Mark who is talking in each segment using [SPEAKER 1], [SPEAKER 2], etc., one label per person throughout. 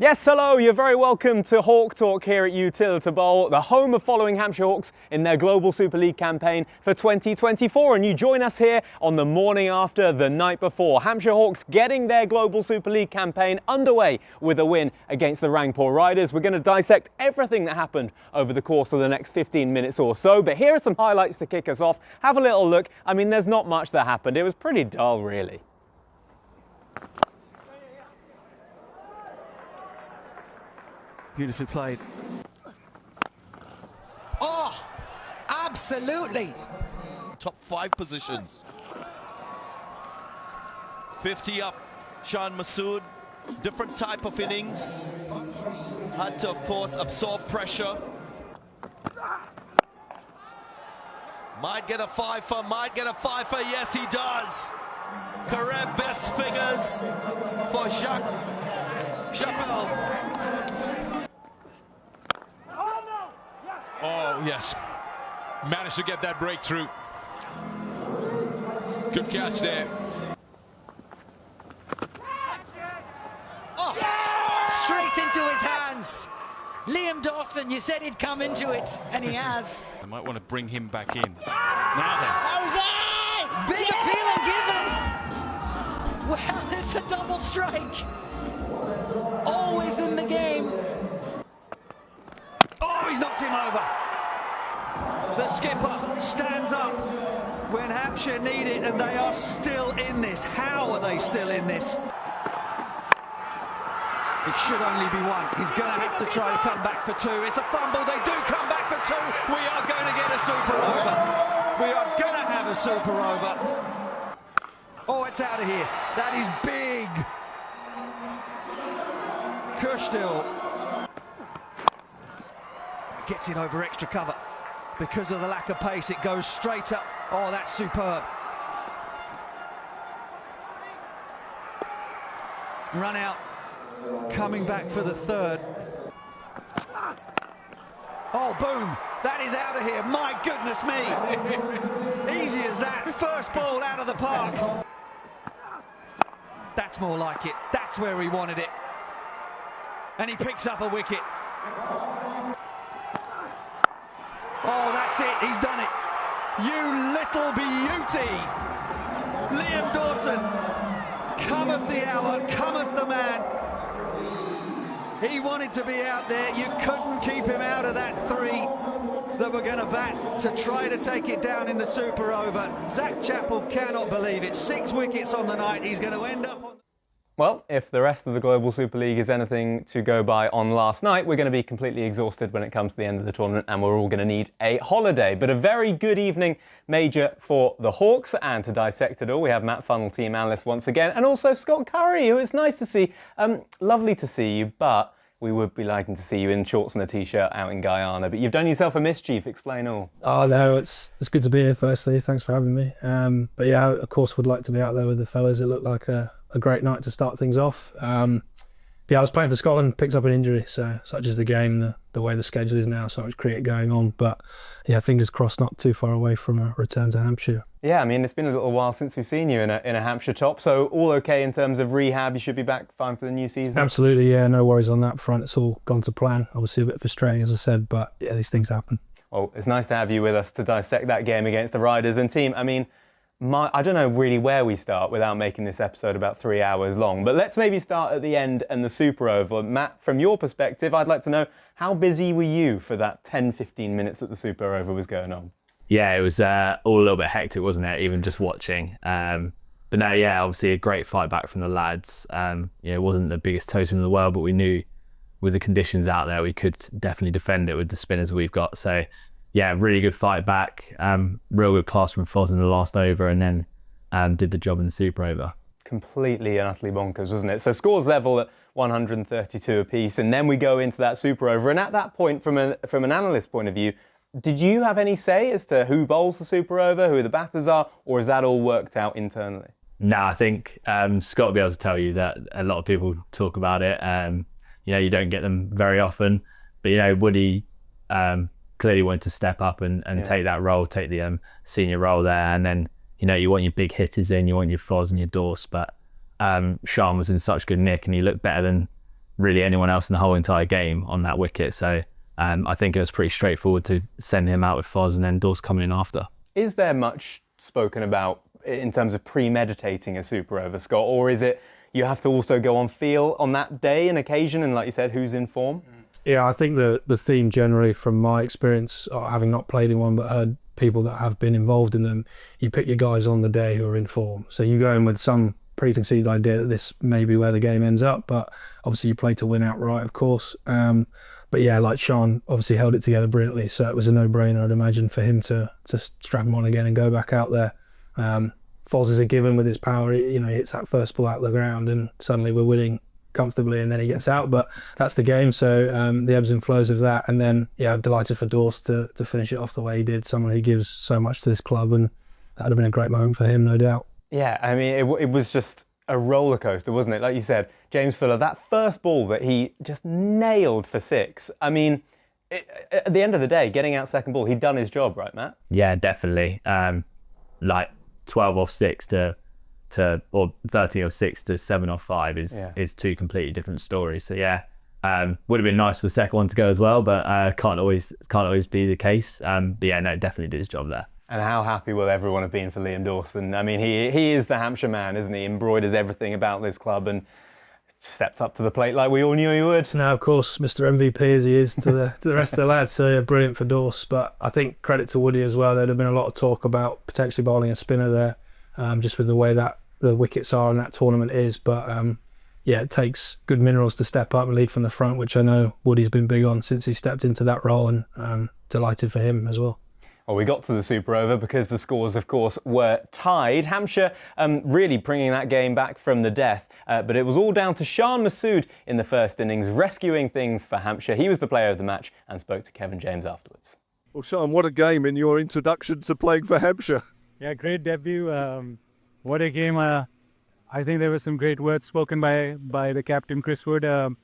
[SPEAKER 1] Yes, hello, you're very welcome to Hawk Talk here at Utilita Bowl, the home of following Hampshire Hawks in their Global Super League campaign for 2024. And you join us here on the morning after, the night before. Hampshire Hawks getting their Global Super League campaign underway with a win against the Rangpur Riders. We're going to dissect everything that happened over the course of the next 15 minutes or so. But here are some highlights to kick us off. Have a little look. I mean, there's not much that happened. It was pretty dull, really.
[SPEAKER 2] Beautifully played.
[SPEAKER 3] Oh, absolutely.
[SPEAKER 4] Top 5 positions. 50 up, Shan Masood. Different type of innings. Had to, of course, absorb pressure. Might get a fifer, yes he does. Career best figures for Chappelle.
[SPEAKER 5] Oh, yes. Managed to get that breakthrough. Good catch there.
[SPEAKER 3] Oh, straight into his hands. Liam Dawson, you said he'd come into it, and he has.
[SPEAKER 5] I might want to bring him back in. Now then.
[SPEAKER 3] Big appeal and given. Well, it's a double strike. Always in the game.
[SPEAKER 2] Oh, he's knocked him over. The skipper stands up when Hampshire need it, and they are still in this. How are they still in this? It should only be one. He's going to have to try to come back for 2. It's a fumble. They do come back for 2. We are going to get a super over. We are going to have a super over. Oh, it's out of here. That is big. Kushtil gets it over extra cover. Because of the lack of pace, it goes straight up. Oh, that's superb. Run out, coming back for the 3rd. Oh, boom, that is out of here. My goodness me. Easy as that. First ball out of the park. That's more like it. That's where he wanted it. And he picks up a wicket. Oh, that's it. He's done it. You little beauty. Liam Dawson. Cometh the hour, cometh the man. He wanted to be out there. You couldn't keep him out of that 3 that were going to bat to try to take it down in the super over. Zach Chappell cannot believe it. 6 wickets on the night. He's going to end up on...
[SPEAKER 1] Well, if the rest of the Global Super League is anything to go by on last night, we're going to be completely exhausted when it comes to the end of the tournament, and we're all going to need a holiday. But a very good evening major for the Hawks, and to dissect it all, we have Matt Funnell, team analyst once again, and also Scott Currie, who it's nice to see. Lovely to see you, but we would be liking to see you in shorts and a t-shirt out in Guyana. But you've done yourself a mischief. Explain all.
[SPEAKER 6] Oh no, it's good to be here. Firstly, thanks for having me. But yeah, of course, would like to be out there with the fellas. It looked like a great night to start things off. Yeah, I was playing for Scotland, picked up an injury, so such is the game, the way the schedule is now, so much cricket going on. But yeah, fingers crossed, not too far away from a return to Hampshire.
[SPEAKER 1] Yeah, I mean, it's been a little while since we've seen you in a Hampshire top, so all okay in terms of rehab. You should be back fine for the new season.
[SPEAKER 6] Absolutely, yeah, no worries on that front. It's all gone to plan. Obviously a bit frustrating, as I said, but yeah, these things happen.
[SPEAKER 1] Well, it's nice to have you with us to dissect that game against the Riders. And team, I mean, I don't know really where we start without making this episode about 3 hours long, but let's maybe start at the end and the super over. Matt, from your perspective, I'd like to know, how busy were you for that 10-15 minutes that the super over was going on?
[SPEAKER 7] Yeah, it was all a little bit hectic, wasn't it? Even just watching. But no, yeah, obviously a great fight back from the lads. It wasn't the biggest total in the world, but we knew with the conditions out there, we could definitely defend it with the spinners we've got. So yeah, really good fight back. Real good class from Foz in the last over, and then did the job in the super over.
[SPEAKER 1] Completely and utterly bonkers, wasn't it? So scores level at 132 apiece, and then we go into that super over. And at that point, from an analyst point of view, did you have any say as to who bowls the super over, who the batters are, or is that all worked out internally?
[SPEAKER 7] No, I think Scott will be able to tell you that a lot of people talk about it. You don't get them very often, but Woody clearly wanted to step up and take that role, take the senior role there, and then you want your big hitters in, you want your Foz and your Dorse, but Shan was in such good nick and he looked better than really anyone else in the whole entire game on that wicket. So I think it was pretty straightforward to send him out with Foz and then Dorse coming in after.
[SPEAKER 1] Is there much spoken about in terms of premeditating a super over, Scott, or is it you have to also go on feel on that day and occasion and, like you said, who's in form?
[SPEAKER 6] Yeah, I think the theme generally from my experience, having not played in one but heard people that have been involved in them, you pick your guys on the day who are in form. So you go in with some preconceived idea that this may be where the game ends up, but obviously you play to win outright, of course. But yeah, like Shan obviously held it together brilliantly, so it was a no-brainer, I'd imagine, for him to strap him on again and go back out there. Foz is a given with his power. He hits that first ball out of the ground and suddenly we're winning comfortably, and then he gets out, but that's the game. So the ebbs and flows of that, and then I'm delighted for Dorse to finish it off the way he did, someone who gives so much to this club, and that would have been a great moment for him, no doubt.
[SPEAKER 1] Yeah, I mean, it was just a roller coaster, wasn't it? Like you said, James Fuller, that first ball that he just nailed for 6. I mean, at the end of the day, getting out second ball, he'd done his job, right, Matt?
[SPEAKER 7] Yeah, definitely. Like 12 off 6 or 13 off 6 to 7 off 5 is two completely different stories. So yeah, would have been nice for the second one to go as well, but can't always be the case. But yeah, no, definitely did his job there.
[SPEAKER 1] And how happy will everyone have been for Liam Dawson? I mean, he is the Hampshire man, isn't he? Embroiders everything about this club and stepped up to the plate like we all knew he would.
[SPEAKER 6] Now, of course, Mr. MVP as he is to the rest of the lads, so yeah, brilliant for Dorse. But I think credit to Woody as well. There'd have been a lot of talk about potentially bowling a spinner there, just with the way that the wickets are and that tournament is. But yeah, it takes good minerals to step up and lead from the front, which I know Woody's been big on since he stepped into that role, and delighted for him as well.
[SPEAKER 1] Well, we got to the super over because the scores, of course, were tied. Hampshire really bringing that game back from the death, but it was all down to Shan Masood in the first innings, rescuing things for Hampshire. He was the player of the match and spoke to Kevin James afterwards.
[SPEAKER 8] Well, Shan, what a game in your introduction to playing for Hampshire.
[SPEAKER 9] Yeah, great debut. What a game. I think there were some great words spoken by the captain, Chris Wood.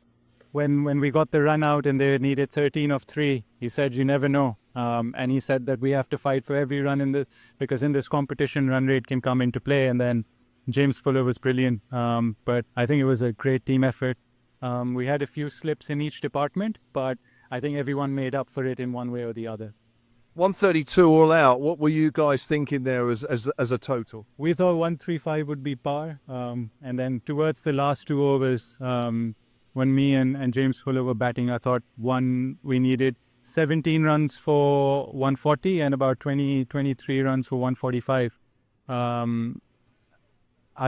[SPEAKER 9] When we got the run out and they needed 13 of 3, he said, you never know. And he said that we have to fight for every run in this, because in this competition, run rate can come into play. And then James Fuller was brilliant. But I think it was a great team effort. We had a few slips in each department, but I think everyone made up for it in one way or the other.
[SPEAKER 8] 132 all out. What were you guys thinking there as a total?
[SPEAKER 9] We thought 135 would be par. And then towards the last 2 overs, when me and James Fuller were batting, I thought we needed 17 runs for 140 and about 23 runs for 145. I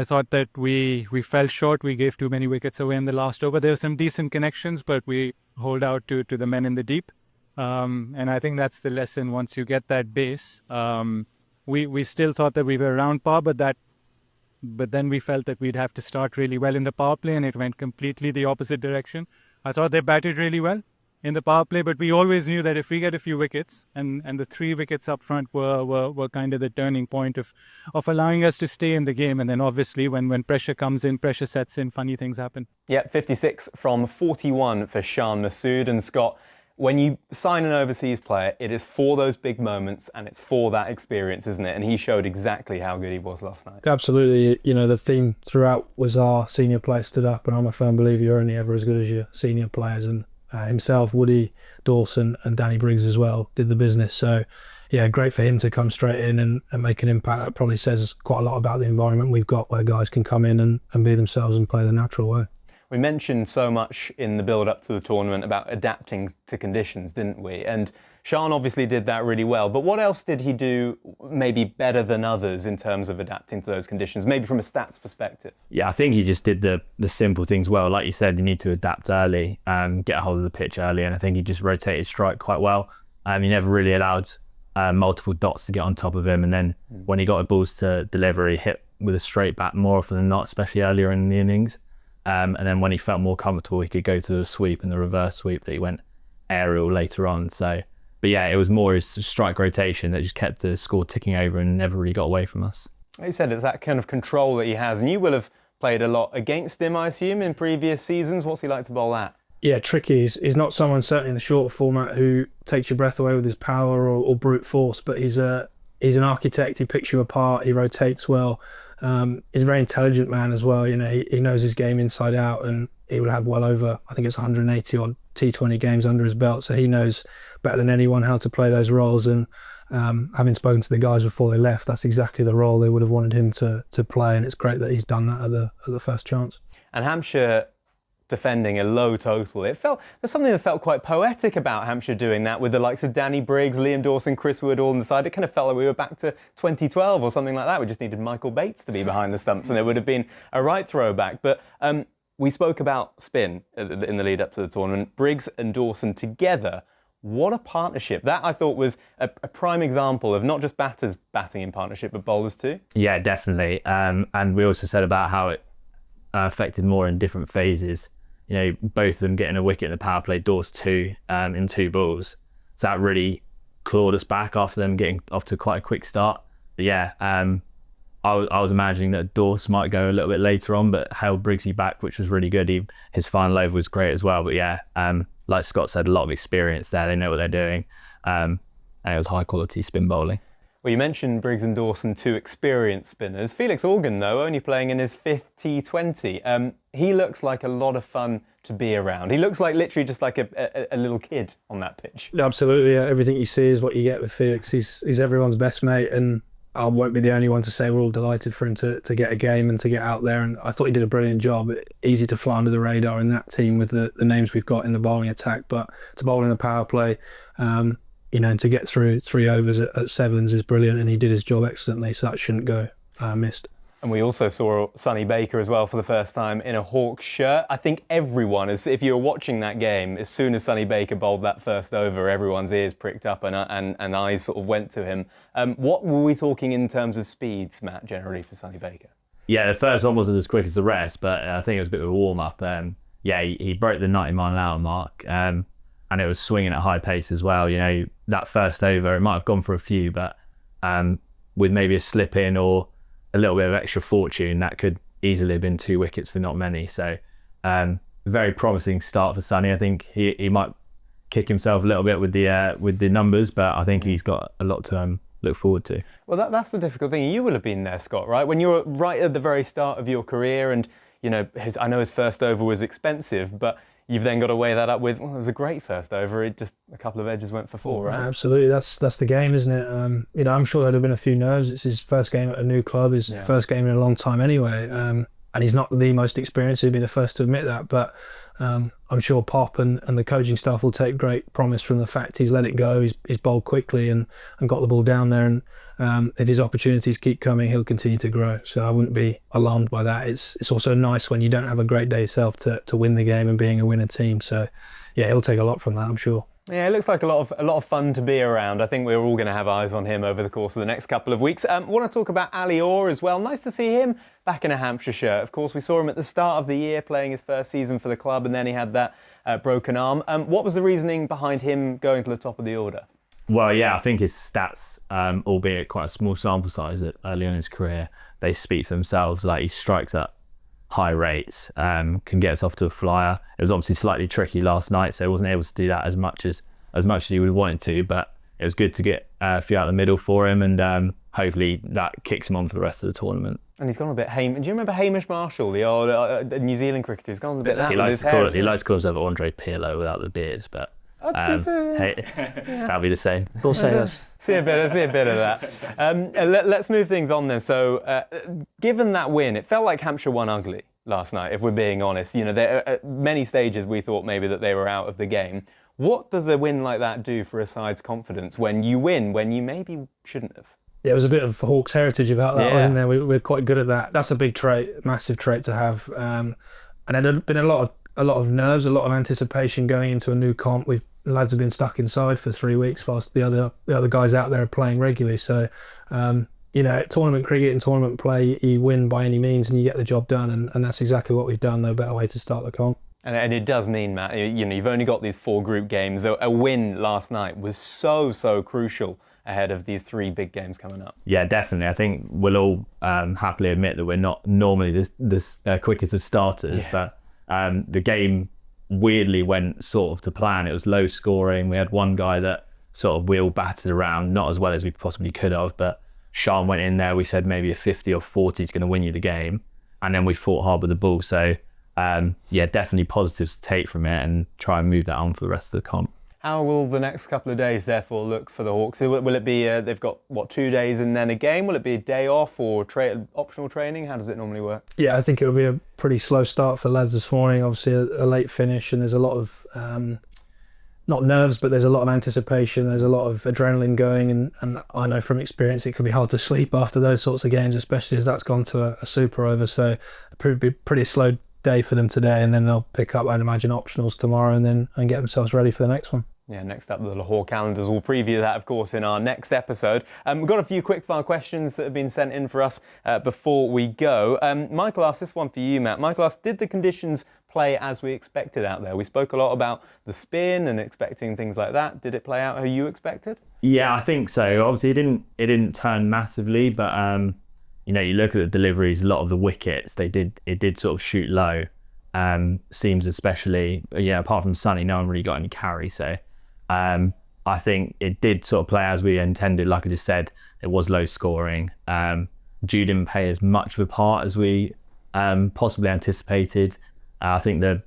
[SPEAKER 9] thought that we fell short. We gave too many wickets away in the last over. There were some decent connections, but we hold out to the men in the deep. And I think that's the lesson. Once you get that base, we still thought that we were around par, but then we felt that we'd have to start really well in the power play, and it went completely the opposite direction. I thought they batted really well in the power play, but we always knew that if we get a few wickets, and the 3 wickets up front were kind of the turning point of allowing us to stay in the game. And then obviously when pressure comes in, pressure sets in, funny things happen.
[SPEAKER 1] Yeah, 56 from 41 for Shan Masood. And Scott, when you sign an overseas player, it is for those big moments and it's for that experience, isn't it? And he showed exactly how good he was last night.
[SPEAKER 6] Absolutely. The theme throughout was our senior players stood up, and I'm a firm believer you're only ever as good as your senior players, and himself, Woody, Dawson and Danny Briggs as well did the business. So yeah, great for him to come straight in and make an impact. That probably says quite a lot about the environment we've got, where guys can come in and be themselves and play the natural way.
[SPEAKER 1] We mentioned so much in the build-up to the tournament about adapting to conditions, didn't we? And Shan obviously did that really well, but what else did he do maybe better than others in terms of adapting to those conditions, maybe from a stats perspective?
[SPEAKER 7] Yeah, I think he just did the simple things well. Like you said, you need to adapt early, get a hold of the pitch early, and I think he just rotated strike quite well. He never really allowed multiple dots to get on top of him, and then when he got the balls to deliver, he hit with a straight bat more often than not, especially earlier in the innings. And then when he felt more comfortable, he could go to the sweep and the reverse sweep that he went aerial later on. So, but yeah, it was more his strike rotation that just kept the score ticking over and never really got away from us.
[SPEAKER 1] He said it's that kind of control that he has, and you will have played a lot against him, I assume, in previous seasons. What's he like to bowl at?
[SPEAKER 6] Yeah, tricky. He's not someone, certainly in the shorter format, who takes your breath away with his power or brute force, but he's an architect. He picks you apart, he rotates well, He's a very intelligent man as well. You know, he knows his game inside out, and he will have well over, I think it's 180 odd T20 games under his belt. So he knows better than anyone how to play those roles. And having spoken to the guys before they left, that's exactly the role they would have wanted him to play. And it's great that he's done that at the first chance.
[SPEAKER 1] And Hampshire defending a low total. There's something that felt quite poetic about Hampshire doing that with the likes of Danny Briggs, Liam Dawson, Chris Wood all on the side. It kind of felt like we were back to 2012 or something like that. We just needed Michael Bates to be behind the stumps and it would have been a right throwback. But we spoke about spin in the lead up to the tournament. Briggs and Dawson together. What a partnership. That I thought was a prime example of not just batters batting in partnership, but bowlers too.
[SPEAKER 7] Yeah, definitely. And we also said about how it affected more in different phases. You know, both of them getting a wicket in the power play, Dawes 2 in 2 balls. So that really clawed us back after them getting off to quite a quick start. But yeah, I was imagining that Dawes might go a little bit later on, but held Briggsy back, which was really good. His final over was great as well. But yeah, like Scott said, a lot of experience there. They know what they're doing. And it was high quality spin bowling.
[SPEAKER 1] Well, you mentioned Briggs and Dawson, 2 experienced spinners. Felix Organ, though, only playing in his 5th T20. He looks like a lot of fun to be around. He looks like literally just like a little kid on that pitch.
[SPEAKER 6] Absolutely, yeah. Everything you see is what you get with Felix. He's everyone's best mate, and I won't be the only one to say we're all delighted for him to get a game and to get out there. And I thought he did a brilliant job. Easy to fly under the radar in that team with the names we've got in the bowling attack, but to bowl in the power play, you know, and to get through 3 overs at 7s is brilliant, and he did his job excellently, so that shouldn't go missed.
[SPEAKER 1] And we also saw Sonny Baker as well for the first time in a Hawks shirt. I think everyone, if you were watching that game, as soon as Sonny Baker bowled that first over, everyone's ears pricked up and eyes sort of went to him. What were we talking in terms of speeds, Matt, generally for Sonny Baker?
[SPEAKER 7] Yeah, the first one wasn't as quick as the rest, but I think it was a bit of a warm-up. Yeah, he broke the 90-mile-an-hour mark. And it was swinging at high pace as well. You know, that first over, it might have gone for a few, but with maybe a slip in or a little bit of extra fortune, that could easily have been 2 wickets for not many. So very promising start for Sonny. I think he might kick himself a little bit with the numbers, but I think he's got a lot to look forward to.
[SPEAKER 1] Well, that's the difficult thing. You will have been there, Scott, right? When you were right at the very start of your career, and you know, I know his first over was expensive, but you've then got to weigh that up with, well, it was a great first over. It just, a couple of edges went for 4, right?
[SPEAKER 6] Absolutely, that's the game, isn't it? You know, I'm sure there'd have been a few nerves. It's his first game at a new club, his first game in a long time anyway. And he's not the most experienced, he'd be the first to admit that. But I'm sure Pop and the coaching staff will take great promise from the fact he's let it go, he's bowled quickly and got the ball down there. And if his opportunities keep coming, he'll continue to grow. So I wouldn't be alarmed by that. It's also nice when you don't have a great day yourself to win the game and being a winner team. So yeah, he'll take a lot from that, I'm sure.
[SPEAKER 1] Yeah, it looks like a lot of fun to be around. I think we're all going to have eyes on him over the course of the next couple of weeks. I want to talk about Ali Orr as well. Nice to see him back in a Hampshire shirt. Of course, we saw him at the start of the year playing his first season for the club, and then he had that broken arm. What was the reasoning behind him going to the top of the order?
[SPEAKER 7] Well, yeah, I think his stats, albeit quite a small sample size early on in his career, they speak for themselves. Like, he strikes at high rates, can get us off to a flyer. It was obviously slightly tricky last night, so he wasn't able to do that as much as he would have wanted to, but it was good to get a few out the middle for him, and hopefully that kicks him on for the rest of the tournament.
[SPEAKER 1] And he's gone a bit do you remember Hamish Marshall, the old New Zealand cricketer? He's gone a bit that.
[SPEAKER 7] He likes to call himself Andre Pirlo without the beard, but that'll be the same.
[SPEAKER 6] We'll say this.
[SPEAKER 1] See a bit of that. Let's move things on then. So, given that win, it felt like Hampshire won ugly last night, if we're being honest. You know, at many stages we thought maybe that they were out of the game. What does a win like that do for a side's confidence when you win, when you maybe shouldn't have?
[SPEAKER 6] Yeah, it was a bit of Hawks heritage about that, wasn't there? We're quite good at that. That's a big trait, massive trait to have. And there'd been a lot of nerves, a lot of anticipation going into a new comp. Lads have been stuck inside for 3 weeks whilst the other guys out there are playing regularly. So, you know, tournament cricket and tournament play, you win by any means and you get the job done. And that's exactly what we've done. No better way to start the comp.
[SPEAKER 1] And it does mean, Matt, you know, you've only got these 4 group games. A win last night was so crucial ahead of these 3 big games coming up.
[SPEAKER 7] Yeah, definitely. I think we'll all happily admit that we're not normally this quickest of starters, but the game weirdly went sort of to plan. It was low scoring. We had one guy that sort of wheel batted around, not as well as we possibly could have, but Shan went in there, we said maybe a 50 or 40 is going to win you the game, and then we fought hard with the ball. So yeah, definitely positives to take from it and try and move that on for the rest of the comp.
[SPEAKER 1] How will the next couple of days therefore look for the Hawks? Will it be, they've got, what, 2 days and then a game? Will it be a day off or optional training? How does it normally work?
[SPEAKER 6] Yeah, I think it'll be a pretty slow start for the lads this morning. Obviously a late finish, and there's a lot of, not nerves, but there's a lot of anticipation. There's a lot of adrenaline going, and I know from experience it can be hard to sleep after those sorts of games, especially as that's gone to a super over. So it'll be pretty slow day for them today, and then they'll pick up, I'd imagine, optionals tomorrow and get themselves ready for the next one.
[SPEAKER 1] Yeah, next up, the Lahore calendars. We'll preview that, of course, in our next episode. We've got a few quickfire questions that have been sent in for us before we go. Michael asked this one for you, Matt. Michael asked, did the conditions play as we expected out there? We spoke a lot about the spin and expecting things like that. Did it play out how you expected? Yeah,
[SPEAKER 7] I think so. Obviously, it didn't turn massively, but you know, you look at the deliveries, a lot of the wickets, it did sort of shoot low. Seems especially, apart from Sunny, no one really got any carry, so I think it did sort of play as we intended. Like I just said, it was low scoring. Dew didn't play as much of a part as we possibly anticipated. I think the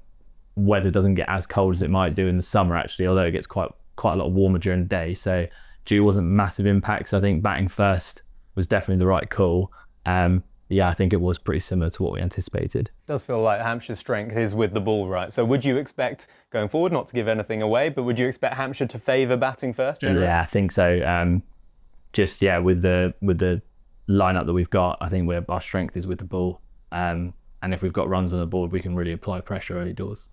[SPEAKER 7] weather doesn't get as cold as it might do in the summer, actually, although it gets quite a lot warmer during the day. So dew wasn't massive impacts. I think batting first was definitely the right call. Yeah, I think it was pretty similar to what we anticipated. It
[SPEAKER 1] does feel like Hampshire's strength is with the ball, right? So would you expect, going forward, not to give anything away, but would you expect Hampshire to favour batting first generally?
[SPEAKER 7] Yeah, I think so. With the lineup that we've got, I think our strength is with the ball. And if we've got runs on the board, we can really apply pressure early doors.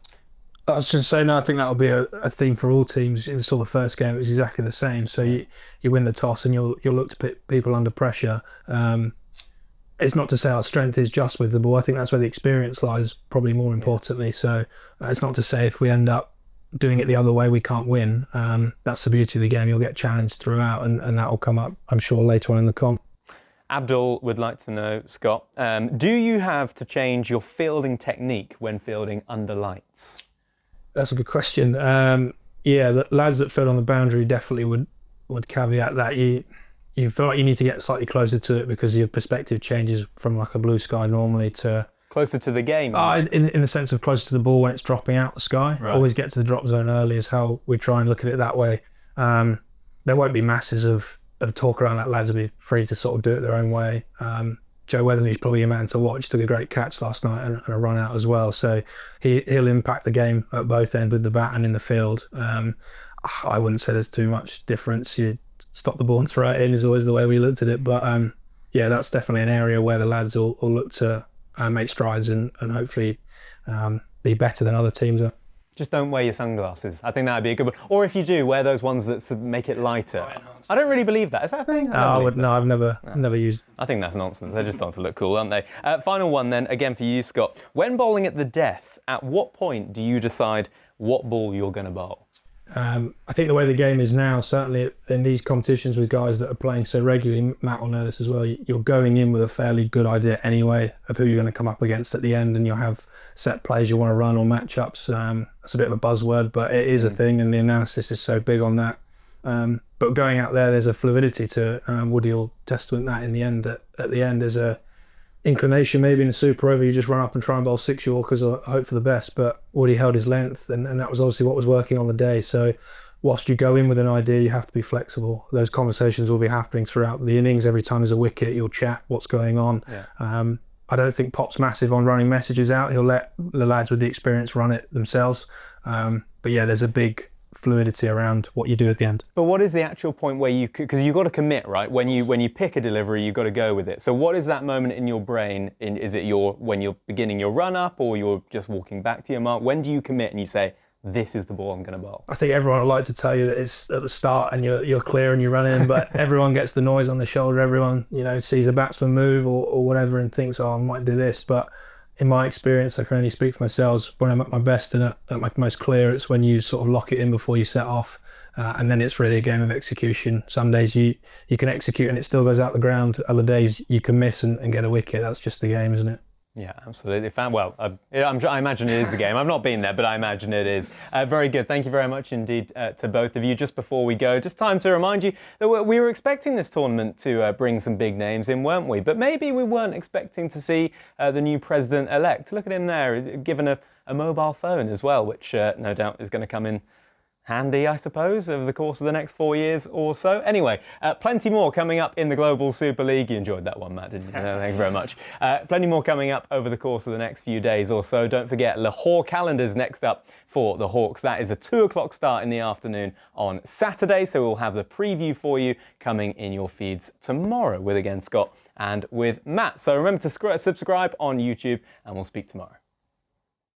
[SPEAKER 6] I was just saying, I think that'll be a theme for all teams. In the first game, it was exactly the same. So you win the toss and you'll look to put people under pressure. It's not to say our strength is just with the ball. I think that's where the experience lies, probably more importantly. So it's not to say if we end up doing it the other way, we can't win. That's the beauty of the game. You'll get challenged throughout, and that will come up, I'm sure, later on in the comp.
[SPEAKER 1] Abdul would like to know, Scott, do you have to change your fielding technique when fielding under lights?
[SPEAKER 6] That's a good question. The lads that field on the boundary definitely would caveat that. You feel like you need to get slightly closer to it because your perspective changes from like a blue sky normally to...
[SPEAKER 1] Closer to the game?
[SPEAKER 6] In the sense of closer to the ball when it's dropping out the sky. Right. Always get to the drop zone early is how we try and look at it that way. There won't be masses of talk around that. Lads will be free to sort of do it their own way. Joe Weatherly's probably a man to watch. Took a great catch last night and a run out as well. So he'll impact the game at both ends with the bat and in the field. I wouldn't say there's too much difference. You stop the ball and throw it in is always the way we looked at it. But that's definitely an area where the lads will look to make strides and hopefully be better than other teams are.
[SPEAKER 1] Just don't wear your sunglasses. I think that would be a good one. Or if you do, wear those ones that make it lighter. I don't really believe that. Is that a thing?
[SPEAKER 6] I've never used.
[SPEAKER 1] I think that's nonsense. They're just starting to look cool, aren't they? Final one then, again for you, Scott. When bowling at the death, at what point do you decide what ball you're going to bowl?
[SPEAKER 6] I think the way the game is now, certainly in these competitions with guys that are playing so regularly, Matt will know this as well, you're going in with a fairly good idea anyway of who you're going to come up against at the end, and you'll have set plays you want to run or matchups. That's a bit of a buzzword, but it is a thing, and the analysis is so big on that. But going out there's a fluidity to Woody will testament that in the end. That at the end there's a inclination maybe in the super over you just run up and try and bowl 6 Yorkers or hope for the best, but Woody held his length and that was obviously what was working on the day. So whilst you go in with an idea, you have to be flexible. Those conversations will be happening throughout the innings. Every time there's a wicket, you'll chat what's going on. I don't think Pop's massive on running messages out. He'll let the lads with the experience run it themselves. But yeah, there's a big fluidity around what you do at the end.
[SPEAKER 1] But what is the actual point where because you've got to commit, right? When you pick a delivery, you've got to go with it. So what is that moment in your brain? Is it when you're beginning your run up, or you're just walking back to your mark? When do you commit and you say, this is the ball I'm going to bowl?
[SPEAKER 6] I think everyone would like to tell you that it's at the start and you're clear and you run in, but everyone gets the noise on the shoulder. Everyone, sees a batsman move or whatever and thinks, I might do this. But in my experience, I can only speak for myself. When I'm at my best and at my most clear, it's when you sort of lock it in before you set off. And then it's really a game of execution. Some days you can execute and it still goes out the ground. Other days you can miss and get a wicket. That's just the game, isn't it?
[SPEAKER 1] Yeah, absolutely. Well, I imagine it is the game. I've not been there, but I imagine it is. Very good. Thank you very much indeed to both of you. Just before we go, just time to remind you that we were expecting this tournament to bring some big names in, weren't we? But maybe we weren't expecting to see the new president-elect. Look at him there, given a mobile phone as well, which no doubt is going to come in handy, I suppose, over the course of the next 4 years or so. Anyway, plenty more coming up in the Global Super League. You enjoyed that one, Matt, didn't you? Thank you very much. Plenty more coming up over the course of the next few days or so. Don't forget, Lahore Calendar's next up for the Hawks. That is a 2 o'clock start in the afternoon on Saturday, so we'll have the preview for you coming in your feeds tomorrow with, again, Scott and with Matt. So remember to subscribe on YouTube, and we'll speak tomorrow.